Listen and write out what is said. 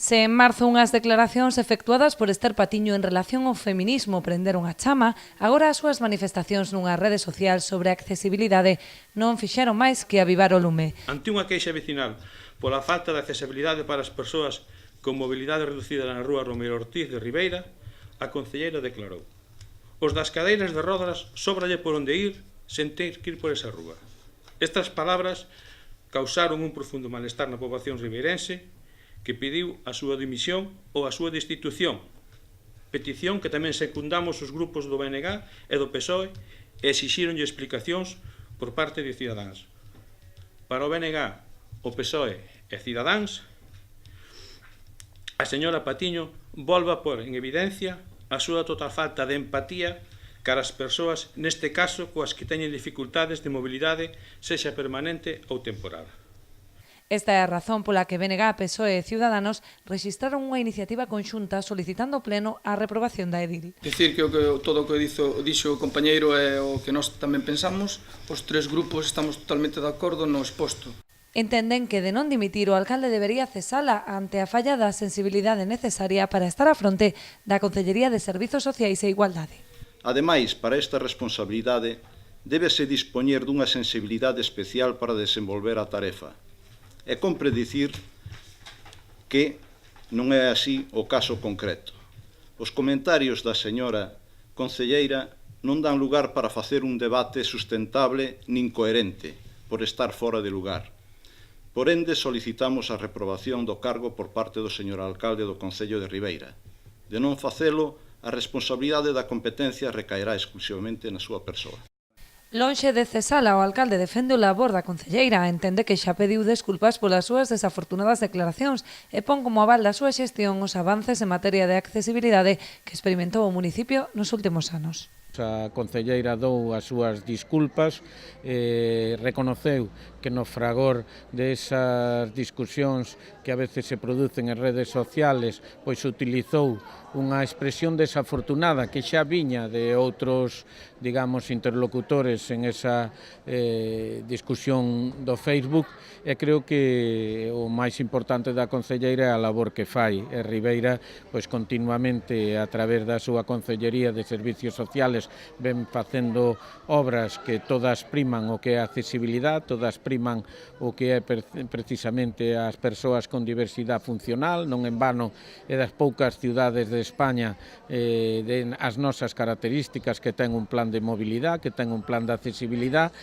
Se en marzo unhas declaracións efectuadas por Ester Patiño en relación ao feminismo prenderon a chama, agora as súas manifestacións nunha rede social sobre a accesibilidade non fixeron máis que avivar o lume. Ante unha queixa vecinal pola falta de accesibilidade para as persoas con mobilidade reducida na rúa Romeiro Ortiz de Ribeira, a concelleira declarou: "Os das cadeiras de rodas sóbralle por onde ir sen ter que ir por esa rúa". Estas palabras causaron un profundo malestar na poboación ribeirense, que pediu a súa dimisión ou a súa destitución, petición que tamén secundamos os grupos do BNG e do PSOE e exixíronlle explicacións por parte de Cidadáns. Para o BNG, o PSOE e Cidadáns, a señora Patiño volve a pôr en evidencia a súa total falta de empatía cara as persoas, neste caso, coas que teñen dificultades de mobilidade, sexa permanente ou temporal. Esta é a razón pola que BNG, PSOE e Ciudadanos rexistraron unha iniciativa conxunta solicitando ao Pleno a reprobación da edil. Dicir que todo o que dixo o compañeiro é o que nós tamén pensamos, os tres grupos estamos totalmente de acordo no exposto. Entenden que de non dimitir o alcalde debería cesala ante a falla da sensibilidade necesaria para estar á fronte da Concellería de Servizos Sociais e Igualdade. Ademais, para esta responsabilidade, débese dispoñer dunha sensibilidade especial para desenvolver a tarefa. E compre dicir que non é así o caso concreto. Os comentarios da señora concelleira non dan lugar para facer un debate sustentable nin coherente, por estar fora de lugar. Por ende, solicitamos a reprobación do cargo por parte do señor alcalde do Concello de Ribeira. De non facelo, a responsabilidade da competencia recaerá exclusivamente na súa persoa. Lonxe de cesala, o alcalde defende o labor da concelleira, entende que xa pediu desculpas polas súas desafortunadas declaracións e pon como aval da súa xestión os avances en materia de accesibilidade que experimentou o municipio nos últimos anos. A concelleira dou as súas disculpas, reconoceu que no fragor desas discusións que a veces se producen en redes sociales, pois utilizou unha expresión desafortunada que xa viña de outros, digamos, interlocutores en esa discusión do Facebook, e creo que o máis importante da concelleira é a labor que fai. E Ribeira, pois continuamente, a través da súa Concellería de Servicios Sociales, ven facendo obras que todas priman o que é a accesibilidade, todas priman o que é precisamente as persoas con diversidade funcional. Non en vano é das poucas ciudades de España as nosas características que ten un plan de mobilidade, que ten un plan de accesibilidade.